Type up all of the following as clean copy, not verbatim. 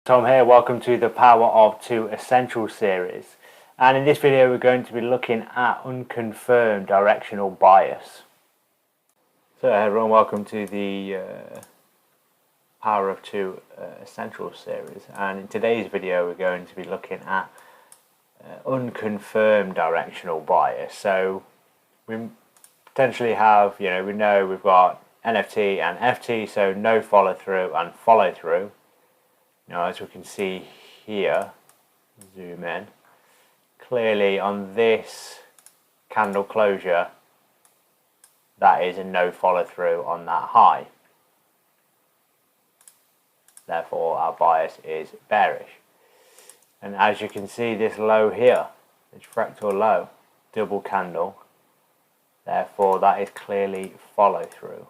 Tom here, welcome to the Power of Two Essential series, and in this video we're going to be looking at unconfirmed directional bias. So everyone, welcome to the Power of Two Essential series, and in today's video we're going to be looking at unconfirmed directional bias. So we potentially have, we know we've got NFT and FT, so no follow through and follow through. Now, as we can see here, zoom in, clearly on this candle closure, that is a no follow through on that high. Therefore, our bias is bearish. And as you can see, this low here, this fractal low, double candle, therefore that is clearly follow through.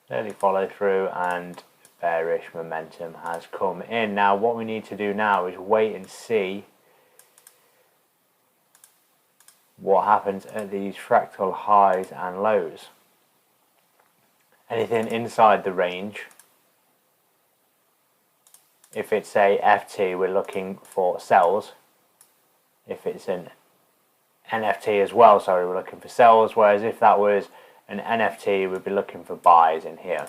Clearly follow through, and bearish momentum has come in. Now what we need to do now is wait and see what happens at these fractal highs and lows. Anything inside the range, if it's a FT, we're looking for sells. If it's an NFT as well, sorry, we're looking for sells, whereas if that was an NFT, we'd be looking for buys in here.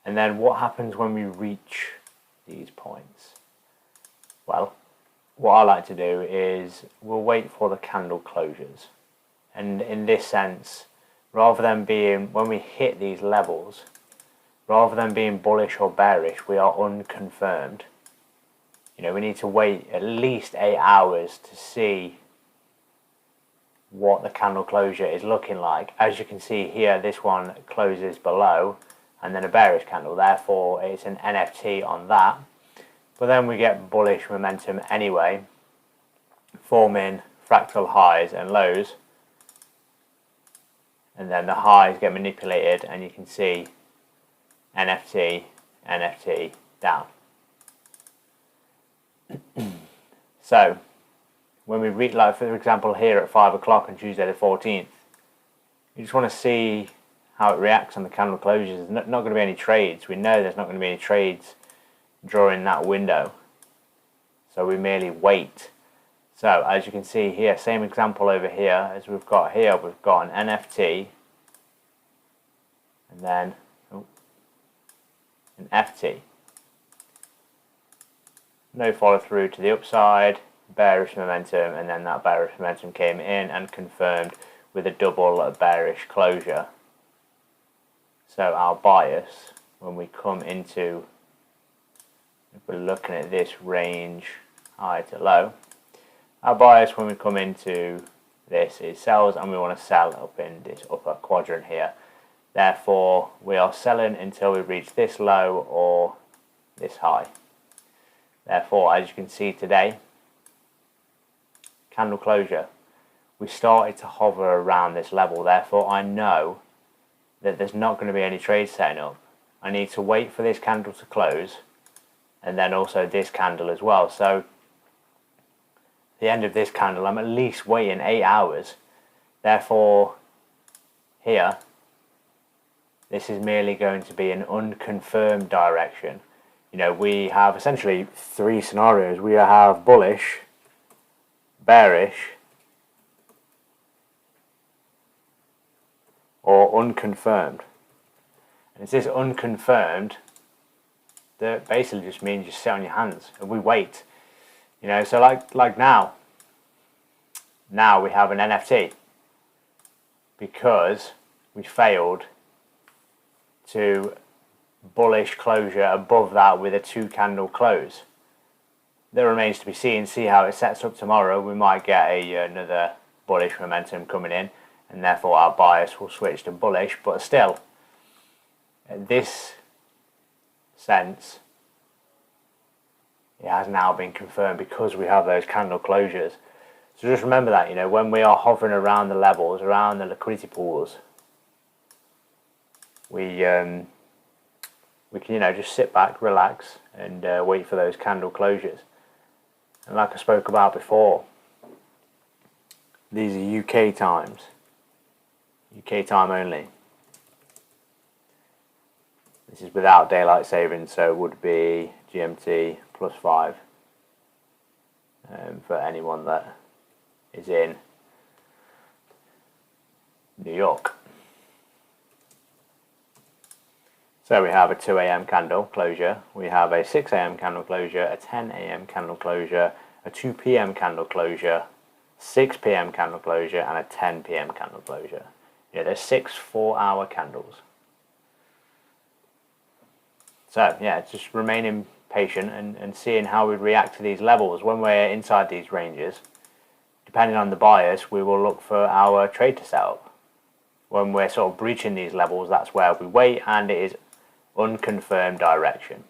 And then what happens when we reach these points? Well, what I like to do is we'll wait for the candle closures. And in this sense, rather than being, when we hit these levels, rather than being bullish or bearish, we are unconfirmed. We need to wait at least 8 hours to see what the candle closure is looking like. As you can see here, this one closes below and then a bearish candle, therefore it's an NFT on that. But then we get bullish momentum anyway, forming fractal highs and lows, and then the highs get manipulated and you can see NFT, NFT down. So when we reach, like for example here at 5 o'clock on Tuesday the 14th, you just want to see how it reacts on the candle closures. There's not going to be any trades. We know there's not going to be any trades during that window, so we merely wait. So as you can see here, same example over here as we've got here, we've got an NFT and then an FT. No follow through to the upside, bearish momentum, and then that bearish momentum came in and confirmed with a double bearish closure. So our bias, when we come into, if we're looking at this range high to low, our bias when we come into this is sells, and we want to sell up in this upper quadrant here. Therefore, we are selling until we reach this low or this high. Therefore, as you can see today, candle closure, we started to hover around this level. Therefore, I know that there's not going to be any trades setting up. I need to wait for this candle to close, and then also this candle as well. So at the end of this candle, I'm at least waiting 8 hours. Therefore, here, this is merely going to be an unconfirmed direction. We have essentially 3 scenarios. We have bullish, bearish, or unconfirmed. And it's this unconfirmed that basically just means you sit on your hands and we wait. So like now we have an NFT because we failed to bullish closure above that with a 2 candle close. That remains to be seen. See how it sets up tomorrow. We might get another bullish momentum coming in, and therefore our bias will switch to bullish. But still, in this sense, it has now been confirmed because we have those candle closures. So just remember that, when we are hovering around the levels, around the liquidity pools, we can, just sit back, relax, and wait for those candle closures. And like I spoke about before, these are UK times, UK time only. This is without daylight saving, so it would be GMT +5 for anyone that is in New York. So we have a 2 AM candle closure, we have a 6 AM candle closure, a 10 AM candle closure, a 2 PM candle closure, 6 PM candle closure, and a 10 PM candle closure. Yeah, there's 6 4-hour candles. So yeah, it's just remaining patient and seeing how we react to these levels. When we're inside these ranges, depending on the bias, we will look for our trade to set up. When we're sort of breaching these levels, that's where we wait, and it is unconfirmed direction.